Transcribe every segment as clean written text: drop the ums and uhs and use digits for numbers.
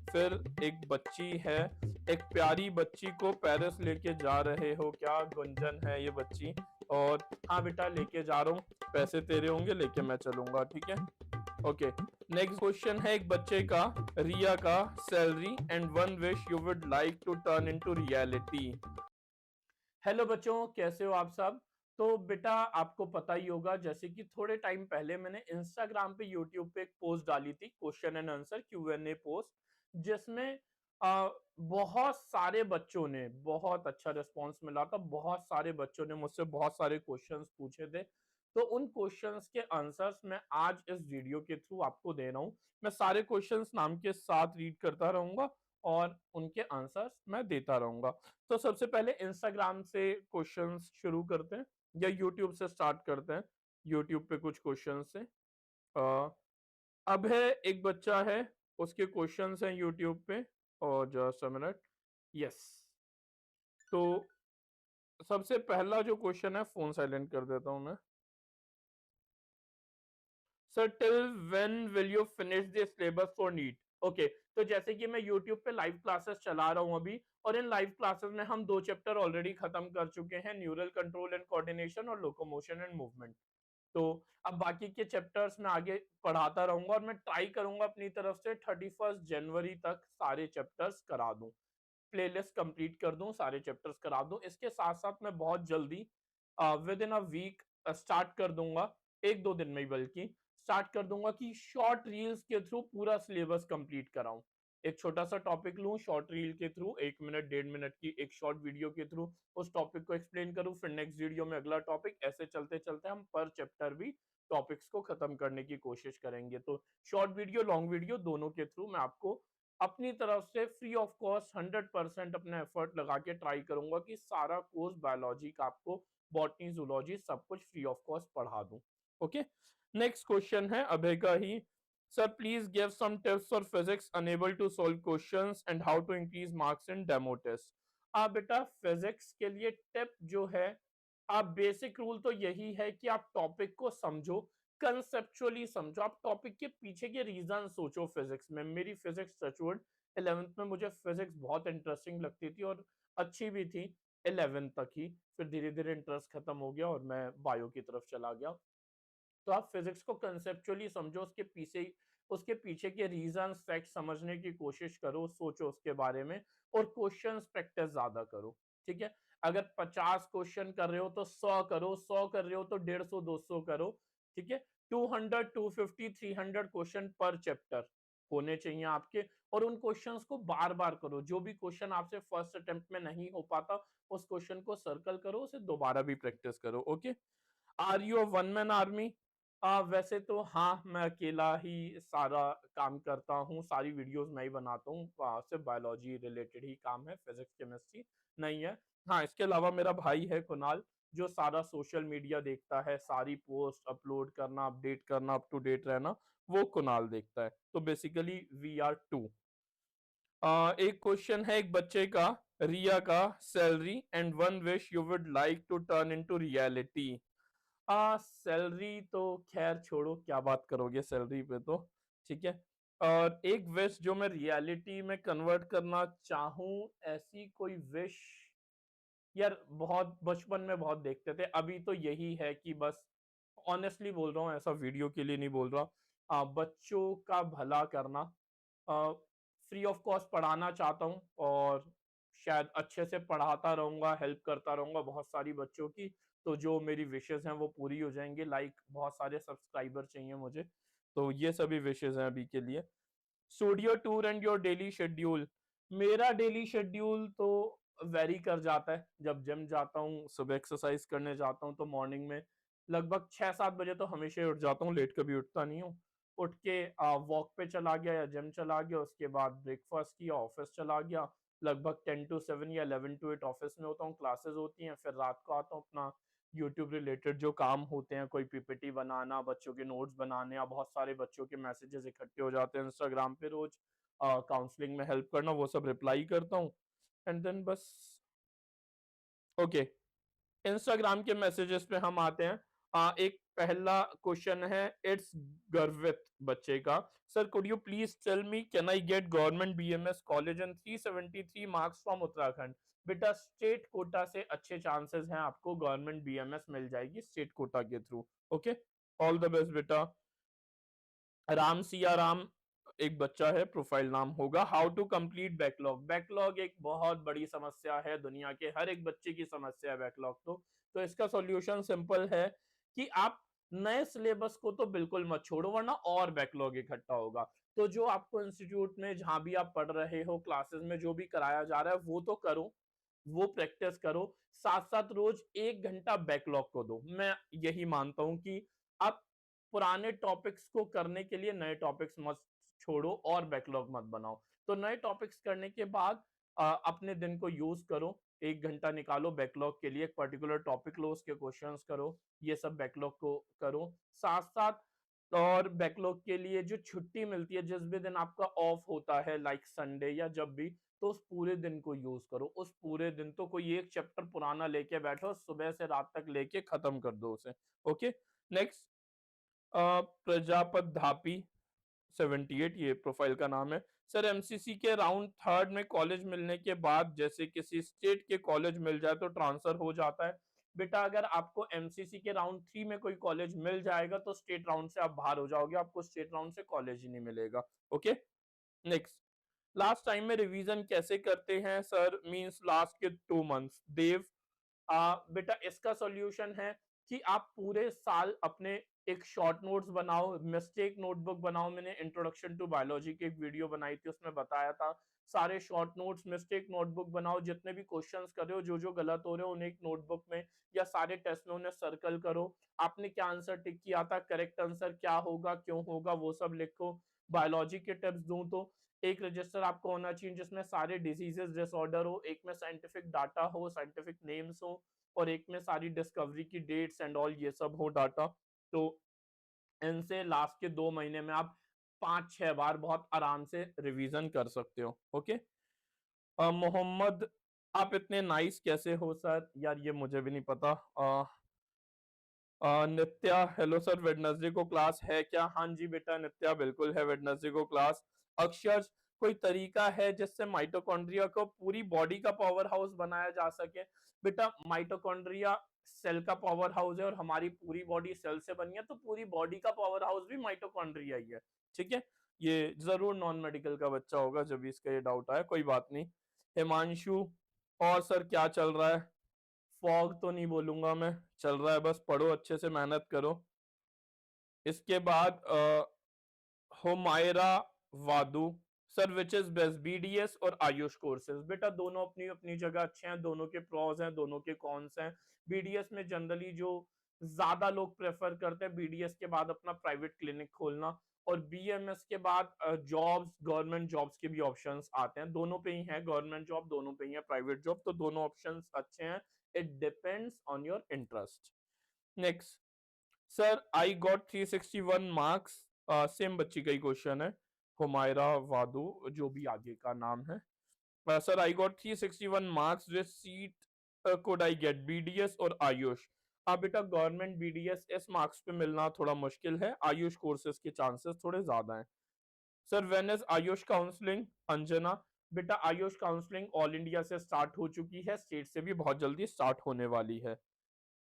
फिर एक बच्ची है, एक प्यारी बच्ची को पेरिस लेके जा रहे हो क्या? गुंजन है ये बच्ची। और हाँ बेटा लेके जा रहा हूँ, पैसे तेरे होंगे लेके मैं चलूंगा, ठीक है। ओके, नेक्स्ट क्वेश्चन है एक बच्चे का, रिया का, salary and one wish you would like to turn into reality. Hello बच्चों, कैसे हो आप सब? तो बेटा आपको पता ही होगा, जैसे कि थोड़े टाइम पहले मैंने इंस्टाग्राम पे यूट्यूब पे एक पोस्ट डाली थी, question and answer Q&A post, जिसमें आ, बहुत सारे बच्चों ने बहुत अच्छा रिस्पांस मिला था। बहुत सारे बच्चों ने मुझसे बहुत सारे क्वेश्चंस पूछे थे। तो उन क्वेश्चंस के आंसर्स मैं आज इस वीडियो के थ्रू आपको दे रहा हूँ। मैं सारे क्वेश्चंस नाम के साथ रीड करता रहूंगा और उनके आंसर्स मैं देता रहूंगा। तो सबसे पहले इंस्टाग्राम से क्वेश्चंस शुरू करते हैं या यूट्यूब से स्टार्ट करते हैं। यूट्यूब पे कुछ क्वेश्चन से अब है, एक बच्चा है, उसके क्वेश्चंस हैं यूट्यूब पे। और जस्ट अ मिनट, यस। तो सबसे पहला जो क्वेश्चन है, फोन साइलेंट कर देता हूं मैं। Sir till when will you finish the syllabus for NEET? Okay, तो जैसे कि मैं यूट्यूब पे लाइव क्लासेस चला रहा हूं अभी, और इन लाइव क्लासेस में हम 2 चैप्टर ऑलरेडी खत्म कर चुके हैं, न्यूरल कंट्रोल एंड कोऑर्डिनेशन और लोकोमोशन एंड मूवमेंट। तो अब बाकी के चैप्टर्स में आगे पढ़ाता रहूंगा और मैं ट्राई करूंगा अपनी तरफ से 31 जनवरी तक सारे चैप्टर्स करा दूं, प्लेलिस्ट कंप्लीट कर दूं, सारे चैप्टर्स करा दूं। इसके साथ साथ मैं बहुत जल्दी within a week start कर दूंगा, 1-2 दिन में ही बल्कि स्टार्ट कर दूंगा कि शॉर्ट रील्स के थ्रू पूरा सिलेबस कंप्लीट कराऊं। एक छोटा सा टॉपिक लूं, शॉर्ट रील के थ्रू 1 मिनट 1.5 मिनट की एक शॉर्ट वीडियो के थ्रू उस टॉपिक को एक्सप्लेन करूं, फिर नेक्स्ट वीडियो में अगला टॉपिक, ऐसे चलते चलते हम पर चैप्टर भी टॉपिक्स को खत्म करने की कोशिश करेंगे। तो शॉर्ट वीडियो लॉन्ग वीडियो दोनों के थ्रू मैं आपको अपनी तरफ से फ्री ऑफ कॉस्ट 100% अपना एफर्ट लगा के ट्राई करूंगा कि सारा कोर्स बायोलॉजी का आपको, बॉटनी जूलॉजी सब कुछ फ्री ऑफ कॉस्ट पढ़ा दूं। ओके, नेक्स्ट क्वेश्चन है अभय का ही। Sir please give some tips for physics enable to solve questions and how to increase marks in demo test. बेटा फिजिक्स के लिए टिप जो है, आप बेसिक रूल तो यही है कि आप टॉपिक को समझो, कंसेप्चुअली समझो, आप टॉपिक के पीछे के रीजन सोचो। फिजिक्स में मेरी फिजिक्स टचवुड 11th में मुझे फिजिक्स बहुत इंटरेस्टिंग लगती थी और अच्छी भी थी 11th तक ही। फिर धीरे धीरे इंटरेस्ट खत्म हो गया और मैं बायो की तरफ चला गया। तो आप फिजिक्स को कंसेप्चुअली समझो, उसके पीछे के रीजन फैक्ट समझने की कोशिश करो, सोचो उसके बारे में, और क्वेश्चंस प्रैक्टिस ज्यादा करो। ठीक है, अगर 50 क्वेश्चन कर रहे हो तो 100 करो, 100 कर रहे हो तो 150 200 करो। ठीक है, 200 250 300 क्वेश्चन पर चैप्टर होने चाहिए आपके, और उन क्वेश्चंस को बार बार करो। जो भी क्वेश्चन आपसे फर्स्ट अटेम्प्ट में नहीं हो पाता, उस क्वेश्चन को सर्कल करो, उसे दोबारा भी प्रैक्टिस करो। Okay, are you a one man army? वैसे तो हाँ, मैं अकेला ही सारा काम करता हूँ, सारी वीडियोस मैं ही बनाता हूँ, सिर्फ बायोलॉजी रिलेटेड ही काम है, फिजिक्स केमिस्ट्री नहीं है। हाँ, इसके अलावा मेरा भाई है कुणाल, जो सारा सोशल मीडिया देखता है, सारी पोस्ट अपलोड करना, अपडेट करना, अप टू डेट रहना, वो कुणाल देखता है। तो बेसिकली वी आर टू। एक क्वेश्चन है एक बच्चे का, रिया का, salary and one wish you would like to turn into reality. Salary तो खैर छोड़ो, क्या बात करोगे सैलरी पे तो, ठीक है। और एक विश जो मैं रियलिटी में कन्वर्ट करना चाहूँ, ऐसी कोई विश यार, बहुत बचपन में बहुत देखते थे। अभी तो यही है कि बस, ऑनेस्टली बोल रहा हूँ, ऐसा वीडियो के लिए नहीं बोल रहा, बच्चों का भला करना, फ्री ऑफ कॉस्ट पढ़ाना चाहता हूँ, और शायद अच्छे से पढ़ाता रहूंगा, हेल्प करता रहूंगा बहुत सारी बच्चों की। तो जो मेरी विशेस हैं वो पूरी हो जाएंगे, लाइक बहुत सारे सब्सक्राइबर चाहिए मुझे। तो ये सभी विशेस हैं अभी के लिए। Studio tour and your daily schedule? मेरा डेली शेड्यूल तो वेरी कर जाता है। जब जिम जाता हूँ, सुबह एक्सरसाइज करने जाता हूँ, तो मॉर्निंग में लगभग 6-7 बजे तो हमेशा ही उठ जाता हूँ, लेट कभी उठता नहीं हूँ। उठ के वॉक पे चला गया या जिम चला गया, उसके बाद ब्रेकफास्ट किया, ऑफिस चला गया। लगभग 10 to 7 या 11 to 8 ऑफिस में होता हूँ, क्लासेस होती हैं। फिर रात को आता हूँ, अपना यूट्यूब रिलेटेड जो काम होते हैं, कोई पीपीटी बनाना, बच्चों के नोट्स बनाने, या बहुत सारे बच्चों के मैसेजेस इकट्ठे हो जाते हैं इंस्टाग्राम पे रोज, काउंसलिंग में हेल्प करना, वो सब रिप्लाई करता हूँ। एंड देन बस, ओके, इंस्टाग्राम के मैसेजेस पे हम आते हैं। एक पहला क्वेश्चन है, इट्स गर्वित बच्चे का, sir could you please tell me can I get government BMS college and 373 marks from Uttarakhand. बेटा स्टेट कोटा से अच्छे चांसेस हैं आपको गवर्नमेंट बीएमएस मिल जाएगी स्टेट कोटा के through. Okay, all the best बेटा। राम सिया राम एक बच्चा है, प्रोफाइल नाम होगा how to complete backlog. Backlog एक बहुत बड़ी समस्या है, दुनिया के हर एक बच्चे की समस्या है बैकलॉग। तो इसका सॉल्यूशन सिंपल है कि आप नए सिलेबस को तो बिल्कुल मत छोड़ो वरना और बैकलॉग इकट्ठा होगा। तो जो आपको इंस्टीट्यूट में जहां भी आप पढ़ रहे हो क्लासेस में जो भी कराया जा रहा है वो तो करो, वो प्रैक्टिस करो, साथ साथ रोज 1 घंटा बैकलॉग को दो। मैं यही मानता हूं कि आप पुराने टॉपिक्स को करने के लिए नए टॉपिक्स मत छोड़ो और बैकलॉग मत बनाओ। तो नए टॉपिक्स करने के बाद अपने दिन को यूज करो, 1 घंटा निकालो बैकलॉग के लिए, एक पर्टिकुलर टॉपिक लो, उसके क्वेश्चंस करो, ये सब बैकलॉग को करो। साथ साथ और बैकलॉग के लिए जो छुट्टी मिलती है, जिस भी दिन आपका ऑफ होता है लाइक संडे या जब भी, तो उस पूरे दिन को यूज करो। उस पूरे दिन तो कोई एक चैप्टर पुराना लेके बैठो, सुबह से रात तक लेके खत्म कर दो उसे। ओके, नेक्स्ट प्रजापत धापी 78 ये प्रोफाइल का नाम है। सर एमसीसी के राउंड थर्ड में कॉलेज मिलने के बाद जैसे किसी स्टेट के कॉलेज मिल जाए तो ट्रांसफर हो जाता है। बेटा अगर आपको एमसीसी के राउंड 3 में कोई कॉलेज मिल जाएगा तो स्टेट राउंड से आप बाहर हो जाओगे, आपको स्टेट राउंड से कॉलेज ही नहीं मिलेगा। ओके, नेक्स्ट, लास्ट टाइम में रिवीजन कैसे करते हैं सर, मींस लास्ट के 2 मंथ्स। देव, बेटा इसका सॉल्यूशन है कि आप पूरे साल अपने एक शॉर्ट नोट्स बनाओ, मिस्टेक नोटबुक बनाओ। मैंने इंट्रोडक्शन टू बायोलॉजी की एक वीडियो बनाई थी, उसमें बताया था। सारे शॉर्ट नोट्स मिस्टेक नोटबुक बनाओ, जितने भी क्वेश्चंस कर रहे हो, जो जो गलत हो रहे हो उन्हें एक नोटबुक में या सारे टेस्ट में उन्हें सर्कल करो। आपने क्या आंसर टिक किया था, करेक्ट आंसर क्या होगा, क्यों होगा, वो सब लिखो। बायोलॉजी के टिप्स दूं तो एक रजिस्टर आपको होना चाहिए जिसमें सारे डिजीजेस डिसऑर्डर हो, एक में साइंटिफिक डाटा हो, साइंटिफिक नेम्स हो, और एक में सारी डिस्कवरी की डेट्स एंड ऑल ये सब हो डाटा। तो इनसे लास्ट के 2 महीने में आप 5-6 बार बहुत आराम से रिवीजन कर सकते हो। ओके, मोहम्मद, आप इतने नाइस कैसे हो सर, यार ये मुझे भी नहीं पता। नित्या, हेलो सर वेडनेसडे को क्लास है क्या? हाँ जी बेटा नित्या, बिल्कुल है वेडनेसडे को क्लास। अक्षर, कोई तरीका है जिससे माइटोकॉन्ड्रिया को पूरी बॉडी का पावर हाउस बनाया जा सके? बेटा माइटोकॉन्ड्रिया सेल का पावर हाउस है और हमारी पूरी बॉडी सेल से बनी है, तो पूरी बॉडी का पावर हाउस भी माइटोकॉन्ड्रिया ही है। ठीक है, ये जरूर नॉन मेडिकल का बच्चा होगा जब इसका ये डाउट आया, कोई बात नहीं। हिमांशु, और सर क्या चल रहा है? फॉग तो नहीं बोलूंगा मैं, चल रहा है, बस पढ़ो अच्छे से, मेहनत करो। इसके बाद Humaira Wadoo, sir which is best BDS और आयुष कोर्सेज? बेटा दोनों अपनी अपनी जगह अच्छे हैं, दोनों के प्रॉस हैं, दोनों के कॉन्स हैं। बीडीएस में जनरली जो ज्यादा लोग प्रेफर करते हैं बीडीएस के बाद अपना प्राइवेट क्लिनिक खोलना, और बीएमएस के बाद जॉब्स, गवर्नमेंट जॉब्स के भी ऑप्शंस आते हैं। दोनों पे ही है गवर्नमेंट जॉब, दोनों पे ही है प्राइवेट जॉब, तो दोनों ऑप्शंस अच्छे हैं। It depends on your interest. Next, sir I got 361 marks, same बच्ची का ही क्वेश्चन है, हुमायरा वादू जो भी आगे का नाम है। Sir I got 361 marks, which seat code I get, BDS और आयुष? हाँ बेटा गवर्नमेंट बीडीएस इस मार्क्स पे मिलना थोड़ा मुश्किल है, आयुष कोर्सेज के चांसेस थोड़े ज्यादा हैं। Sir when is Ayush counselling? Anjana, बेटा आयुष काउंसलिंग ऑल इंडिया से स्टार्ट हो चुकी है, स्टेट से भी बहुत जल्दी स्टार्ट होने वाली है।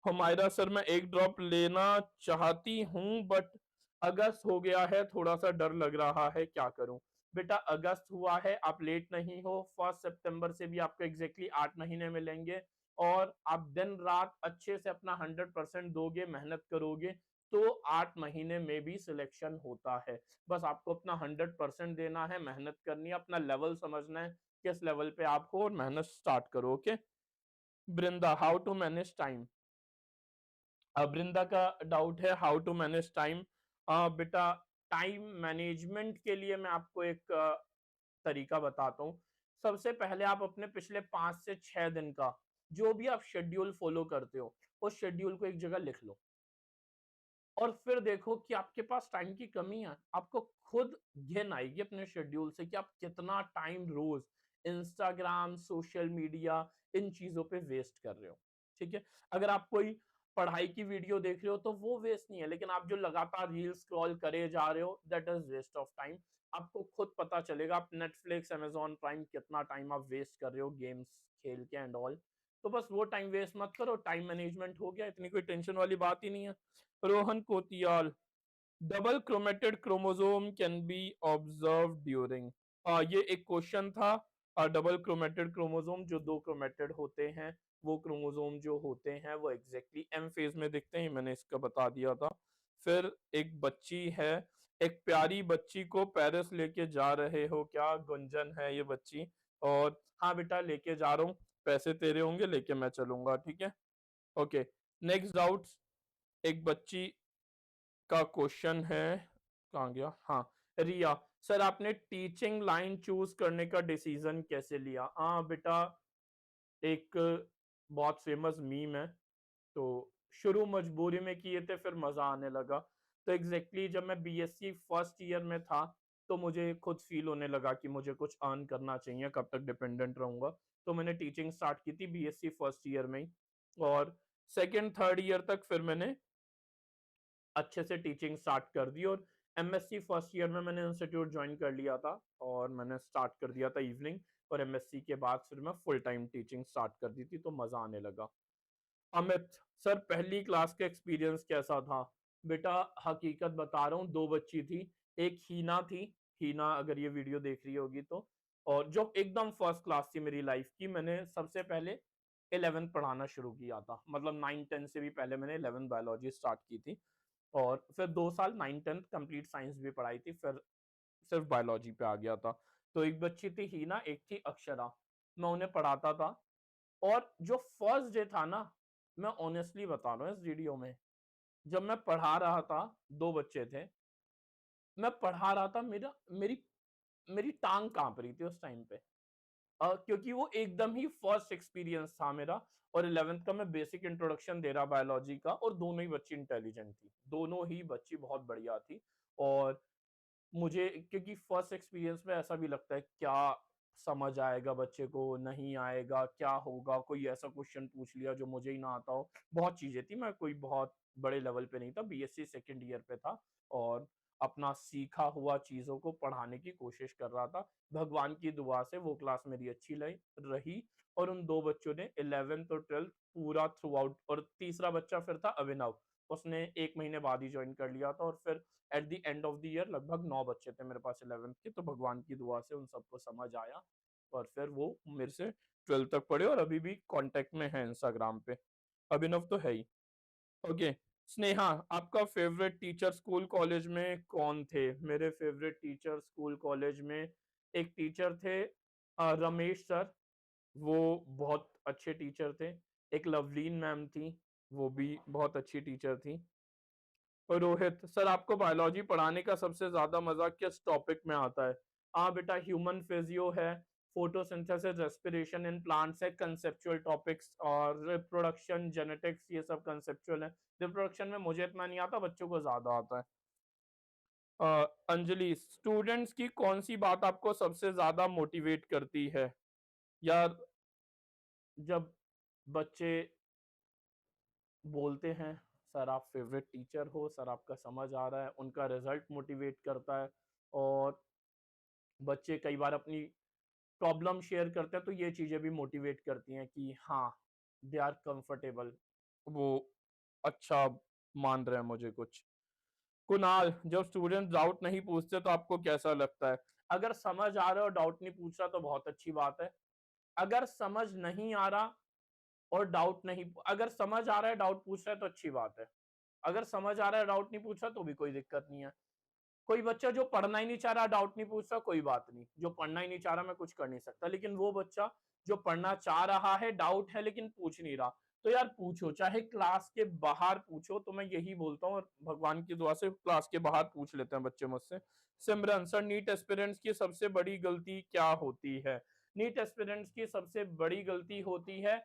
हुमायरा, सर मैं एक ड्रॉप लेना चाहती हूँ बट अगस्त हो गया है, थोड़ा सा डर लग रहा है, क्या करूं? बेटा अगस्त हुआ है, आप लेट नहीं हो, 1 सितंबर से भी आपको एग्जैक्टली 8 महीने मिलेंगे, और आप दिन रात अच्छे से अपना 100% दोगे, मेहनत करोगे, तो 8 महीने में भी सिलेक्शन होता है। बस आपको अपना 100% देना है, मेहनत करनी है, अपना लेवल समझना है किस लेवल पे आप हो, और मेहनत स्टार्ट करो। Okay, Brinda, how to manage time? Vrinda का डाउट है हाउ टू मैनेज टाइम। बेटा टाइम मैनेजमेंट के लिए मैं आपको एक तरीका बताता हूँ। सबसे पहले आप अपने पिछले 5 से 6 दिन का जो भी आप शेड्यूल फॉलो करते हो, उस शेड्यूल को एक जगह लिख लो, और फिर देखो कि आपके पास टाइम की कमी है। आपको खुद घिन आएगी अपने शेड्यूल से कि आप कितना टाइम रोज इंस्टाग्राम, सोशल मीडिया, इन चीजों पे वेस्ट कर रहे हो। ठीक है, अगर आप कोई पढ़ाई की वीडियो देख रहे हो तो वो वेस्ट नहीं है, लेकिन आप जो लगातार रील स्क्रॉल करे जा रहे हो, that is waste of time. आपको खुद पता चलेगा, आप नेटफ्लिक्स, अमेजॉन प्राइम कितना टाइम आप वेस्ट कर रहे हो गेम्स खेल के एंड ऑल। तो बस वो टाइम वेस्ट मत करो, टाइम मैनेजमेंट हो गया, इतनी कोई टेंशन वाली बात ही नहीं है। Rohan Kotiyal, double chromated chromosome can be observe during, ये एक क्वेश्चन था। डबल क्रोमेटेड क्रोमोसोम, जो दो क्रोमेटेड होते हैं, वो क्रोमोसोम जो होते हैं वो एग्जैक्टली एम फेज में दिखते हैं, मैंने इसका बता दिया था। फिर एक बच्ची है, एक प्यारी बच्ची को पेरिस लेके जा रहे हो क्या, गुंजन है ये बच्ची। और हाँ बेटा लेके जा रहा हूँ, पैसे तेरे होंगे लेके मैं चलूंगा, ठीक है। Okay, next doubts. एक बच्ची का क्वेश्चन है, कहाँ गया, हाँ, रिया, सर आपने टीचिंग लाइन चूज करने का डिसीजन कैसे लिया। हाँ बेटा, एक बहुत फेमस मीम है, तो शुरू मजबूरी में किए थे, फिर मजा आने लगा। तो एग्जैक्टली जब मैं बीएससी फर्स्ट ईयर में था, तो मुझे खुद फील होने लगा कि मुझे कुछ अर्न करना चाहिए, कब तक डिपेंडेंट रहूंगा। तो मैंने टीचिंग स्टार्ट की थी बीएससी फर्स्ट ईयर में ही, और सेकेंड थर्ड ईयर तक फिर मैंने अच्छे से टीचिंग स्टार्ट कर दी। और एमएससी फर्स्ट ईयर में मैंने इंस्टीट्यूट ज्वाइन कर लिया था, और मैंने स्टार्ट कर दिया था इवनिंग। और एमएससी के बाद फिर मैं फुल टाइम टीचिंग स्टार्ट कर दी थी, तो मजा आने लगा। अमित, सर पहली क्लास का एक्सपीरियंस कैसा था। बेटा हकीकत बता रहा हूँ, दो बच्ची थी, एक हीना थी, हीना अगर ये वीडियो देख रही होगी तो, और जो एकदम फर्स्ट क्लास थी मेरी लाइफ की। मैंने सबसे पहले 11th पढ़ाना शुरू किया था, मतलब 9-10 से भी पहले मैंने 11th बायोलॉजी स्टार्ट की थी। और फिर 2 साल 9-10 कंप्लीट साइंस भी पढ़ाई थी, फिर सिर्फ बायोलॉजी पे आ गया था। तो एक बच्ची थी हीना, एक थी अक्षरा, मैं उन्हें पढ़ाता था। और जो फर्स्ट डे था ना, मैं ऑनेस्टली बता रहा हूँ इस वीडियो में, जब मैं पढ़ा रहा था, दो बच्चे थे, मैं पढ़ा रहा था, मेरा मेरी मेरी टांग कांप रही थी उस टाइम पे। क्योंकि वो एकदम ही फर्स्ट एक्सपीरियंस था मेरा। और 11th का मैं बेसिक इंट्रोडक्शन दे रहा बायोलॉजी का, और दोनों ही बच्ची इंटेलिजेंट थी, दोनों ही बच्ची बहुत बढ़िया थी। और मुझे, क्योंकि फर्स्ट एक्सपीरियंस में ऐसा भी लगता है क्या समझ आएगा बच्चे को, नहीं आएगा, क्या होगा, कोई ऐसा क्वेश्चन पूछ लिया जो मुझे ही ना आता हो। बहुत चीजें थी, मैं कोई बहुत बड़े लेवल पे नहीं था, बीएससी सेकंड ईयर पे था, और अपना सीखा हुआ चीजों को पढ़ाने की कोशिश कर रहा था। भगवान की दुआ से वो क्लास मेरी अच्छी रही। और उन दो बच्चों ने 11th और 12th पूरा थ्रू आउट। और तीसरा बच्चा फिर था अभिनव, उसने 1 महीने बाद ही ज्वाइन कर लिया था। और फिर at the end of the year लगभग 9 बच्चे थे मेरे पास 11th के, तो भगवान की दुआ से उन सबको समझ आया। और फिर वो मेरे से 12th तक पढ़े, और अभी भी कांटेक्ट में है इंस्टाग्राम पे। अभिनव तो है ही। ओके, स्नेहा, आपका फेवरेट टीचर स्कूल कॉलेज में कौन थे। मेरे फेवरेट टीचर स्कूल कॉलेज में एक टीचर थे, रमेश सर, वो बहुत अच्छे टीचर थे। एक लवलीन मैम थी, वो भी बहुत अच्छी टीचर थी। रोहित, सर आपको बायोलॉजी पढ़ाने का सबसे ज्यादा मजा किस टॉपिक में आता है। हाँ बेटा, ह्यूमन फिजियो है, फोटोसिंथेसिस, रेस्पिरेशन इन प्लांट्स है, कंसेप्चुअल टॉपिक्स, और रिप्रोडक्शन, जेनेटिक्स, ये सब कंसेप्चुअल है। रिप्रोडक्शन में मुझे इतना नहीं आता, बच्चों को ज्यादा आता है। अंजलि, स्टूडेंट्स की कौन सी बात आपको सबसे ज्यादा मोटिवेट करती है। यार, जब बच्चे बोलते हैं सर आप फेवरेट टीचर हो, सर आपका समझ आ रहा है, उनका रिजल्ट मोटिवेट करता है। और बच्चे कई बार अपनी प्रॉब्लम शेयर करते हैं, तो ये चीजें भी मोटिवेट करती हैं कि हाँ, दे आर कंफर्टेबल, वो अच्छा मान रहे हैं मुझे कुछ। कुणाल, जब स्टूडेंट डाउट नहीं पूछते तो आपको कैसा लगता है। अगर समझ आ रहा है और डाउट नहीं पूछ रहा तो बहुत अच्छी बात है। अगर समझ नहीं आ रहा और डाउट नहीं, अगर समझ आ रहा है डाउट पूछ रहा है तो अच्छी बात है। अगर समझ आ रहा है डाउट नहीं पूछ रहा तो भी कोई दिक्कत नहीं है। कोई बच्चा जो पढ़ना ही नहीं चाह रहा, डाउट नहीं पूछ रहा, कोई बात नहीं, जो पढ़ना ही नहीं चाह रहा मैं कुछ कर नहीं सकता। लेकिन वो बच्चा जो पढ़ना चाह रहा है, डाउट है लेकिन पूछ नहीं रहा, तो यार पूछो, चाहे क्लास के बाहर पूछो। तो मैं यही बोलता हूँ, और भगवान की दुआ से क्लास के बाहर पूछ लेते हैं बच्चे मुझसे। सिमरन, सर नीट एस्पिरेंट्स की सबसे बड़ी गलती क्या होती है। नीट एस्पिरेंट्स की सबसे बड़ी गलती होती है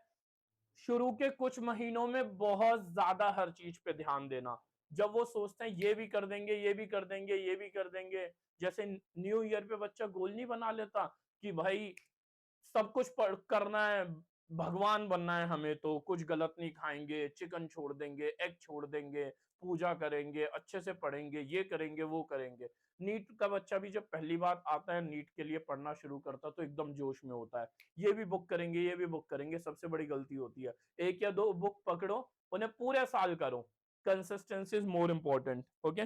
शुरू के कुछ महीनों में बहुत ज्यादा हर चीज पे ध्यान देना। जब वो सोचते हैं ये भी कर देंगे, ये भी कर देंगे, ये भी कर देंगे, जैसे न्यू ईयर पे बच्चा गोल नहीं बना लेता कि भाई सब कुछ करना है, भगवान बनना है हमें, तो कुछ गलत नहीं खाएंगे, चिकन छोड़ देंगे, एग छोड़ देंगे, पूजा करेंगे, अच्छे से पढ़ेंगे, ये करेंगे, वो करेंगे। नीट का बच्चा भी जब पहली बार आता है नीट के लिए पढ़ना शुरू करता है तो एकदम जोश में होता है, ये भी बुक करेंगे, ये भी बुक करेंगे। सबसे बड़ी गलती होती है, एक या दो बुक पकड़ो, उन्हें पूरे साल करो। Consistency is more important. Okay,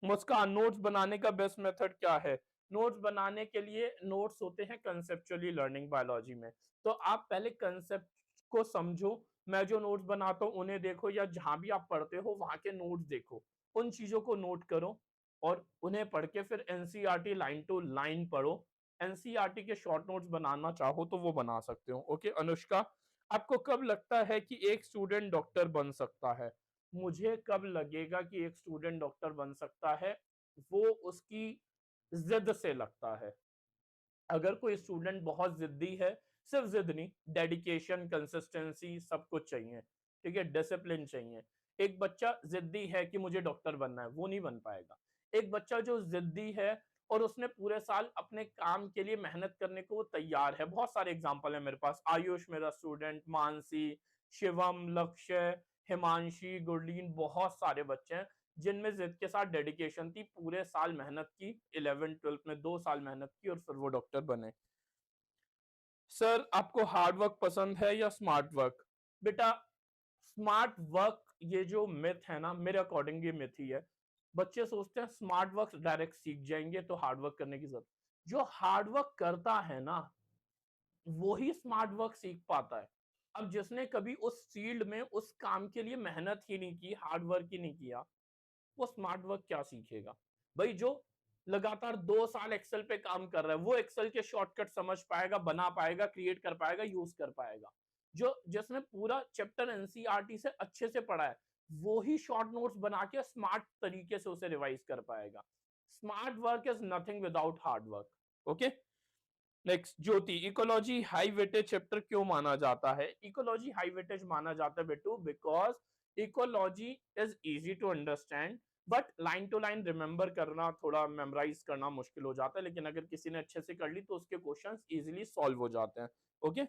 Muskan, notes बनाने का बेस्ट मेथड क्या है? नोट्स बनाने के लिए नोट्स होते हैं कंसेप्चुअली लर्निंग बायोलॉजी में। तो आप पहले कंसेप्ट को समझो। मैं जो नोट्स बनाता हूँ उन्हें देखो, या जहां भी आप पढ़ते हो वहां के नोट्स देखो, उन चीजों को नोट करो और उन्हें पढ़ के फिर एनसीईआरटी लाइन टू लाइन पढ़ो। एनसीईआरटी के शॉर्ट नोट्स बनाना चाहो तो वो बना सकते हो। ओके अनुष्का, आपको कब लगता है कि एक स्टूडेंट डॉक्टर बन सकता है? मुझे कब लगेगा कि एक स्टूडेंट डॉक्टर बन सकता है, वो उसकी जिद से लगता है। अगर कोई स्टूडेंट बहुत जिद्दी है, सिर्फ जिद नहीं, डेडिकेशन, कंसिस्टेंसी सब कुछ चाहिए, ठीक है, डिसिप्लिन चाहिए। एक बच्चा जिद्दी है कि मुझे डॉक्टर बनना है, वो नहीं बन पाएगा। एक बच्चा जो जिद्दी है और उसने पूरे साल अपने काम के लिए मेहनत करने को वो तैयार है, बहुत सारे एग्जाम्पल है मेरे पास। आयुष मेरा स्टूडेंट, मानसी, शिवम, लक्ष्य, हिमांशी, गुरलीन, बहुत सारे बच्चे हैं जिनमें जिद के साथ डेडिकेशन थी, पूरे साल मेहनत की, 11th 12th में 2 साल मेहनत की और फिर वो डॉक्टर बने। सर आपको हार्ड वर्क पसंद है या स्मार्ट वर्क? बेटा, स्मार्ट वर्क ये जो मिथ है ना, मेरे अकॉर्डिंग ये मिथ ही है। बच्चे सोचते हैं स्मार्ट वर्क डायरेक्ट सीख जाएंगे तो हार्ड वर्क करने की जरूरत। जो हार्ड वर्क करता है ना, वो ही स्मार्ट वर्क सीख पाता है। अब जिसने कभी उस फील्ड में उस काम के लिए मेहनत ही नहीं की, हार्ड वर्क ही नहीं किया, वो स्मार्ट वर्क क्या सीखेगा? भाई जो लगातार 2 साल एक्सेल पे काम कर रहा है, वो एक्सेल के शॉर्टकट समझ पाएगा, बना पाएगा, क्रिएट कर पाएगा, यूज कर पाएगा। जो जिसने पूरा चैप्टर एनसीईआरटी से अच्छे से पढ़ा है, वो ही शॉर्ट नोट्स बना के स्मार्ट तरीके से उसे रिवाइज कर पाएगा। Smart work is nothing without hard work. Okay, next Jyoti, ecology high weightage chapter क्यों माना जाता है? इकोलॉजी हाई वेटेज माना जाता है बेटू because ecology is easy to understand, but line to line remember करना, थोड़ा मेमोराइज करना मुश्किल हो जाता है, लेकिन अगर किसी ने अच्छे से कर ली तो उसके क्वेश्चंस इजीली सॉल्व हो जाते हैं। ओके,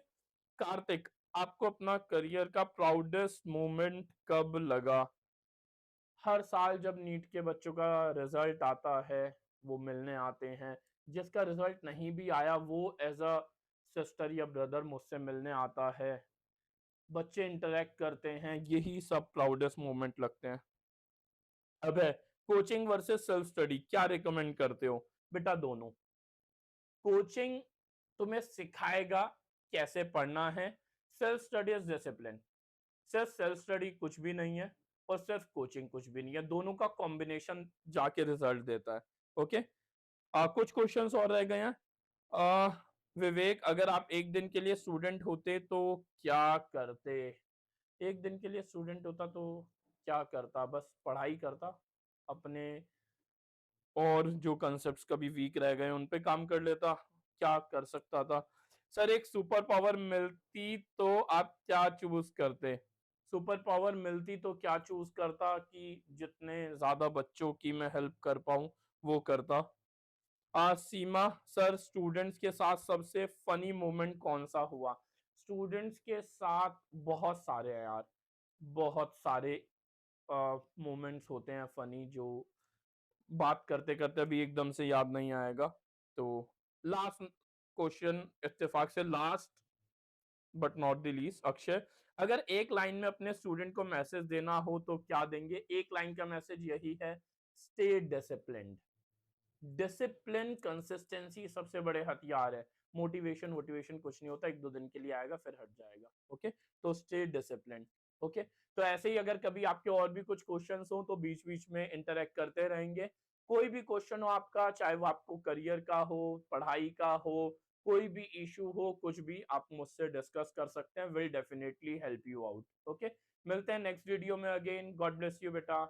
कार्तिक, आपको अपना करियर का प्राउडेस्ट मोमेंट कब लगा? हर साल जब नीट के बच्चों का रिजल्ट आता है, वो मिलने आते हैं। जिसका रिजल्ट नहीं भी आया वो एज अ सिस्टर या ब्रदर मुझसे मिलने आता है, बच्चे इंटरेक्ट करते हैं, यही सब प्राउडेस्ट मोमेंट लगते हैं। अब है कोचिंग वर्सेस सेल्फ स्टडी, क्या रिकमेंड करते हो? बेटा दोनों। कोचिंग तुम्हें सिखाएगा कैसे पढ़ना है, सेल्फ स्टडी इज डिसिप्लिन। सिर्फ सेल्फ स्टडी कुछ भी नहीं है और सिर्फ कोचिंग कुछ भी नहीं है, दोनों का कॉम्बिनेशन जाके रिजल्ट देता है। ओके, कुछ क्वेश्चंस और रह गए हैं। आ, विवेक, अगर आप एक दिन के लिए स्टूडेंट होते तो क्या करते? एक दिन के लिए स्टूडेंट होता तो क्या करता? बस पढ़ाई करता, अपने और जो कंसेप्ट्स कभी वीक रह गए उन पे काम कर लेता। क्या कर सकता था? सर एक सुपर पावर मिलती तो आप क्या चूज करते? सुपर पावर मिलती तो क्या चूज करता कि जितने ज्यादा बच्चों की मैं हेल्प कर पाऊं वो करता। सीमा, सर स्टूडेंट्स के साथ सबसे फनी मोमेंट कौन सा हुआ? स्टूडेंट्स के साथ बहुत सारे हैं यार, बहुत सारे मोमेंट्स होते हैं फनी, जो बात करते करते अभी एकदम से याद नहीं आएगा। तो लास्ट क्वेश्चन, इत्तेफाक से last but not the least, Akshay, अगर एक लाइन में अपने स्टूडेंट को मैसेज देना हो तो क्या देंगे? एक लाइन का मैसेज यही है, स्टे डिसिप्लिन्ड। डिसिप्लिन, कंसिस्टेंसी सबसे बड़े हथियार है। मोटिवेशन मोटिवेशन कुछ नहीं होता, 1 2 दिन के लिए आएगा फिर हट जाएगा। ओके, तो स्टे डिसिप्लिन। ओके, तो ऐसे ही अगर कभी आपके और भी कुछ क्वेश्चंस हो तो बीच बीच में इंटरेक्ट करते रहेंगे। कोई भी क्वेश्चन हो आपका, चाहे वो आपको करियर का हो, पढ़ाई का हो, कोई भी इशू हो, कुछ भी आप मुझसे डिस्कस कर सकते हैं, will definitely help you out. Okay, मिलते हैं नेक्स्ट वीडियो में अगेन। गॉड ब्लेस यू बेटा।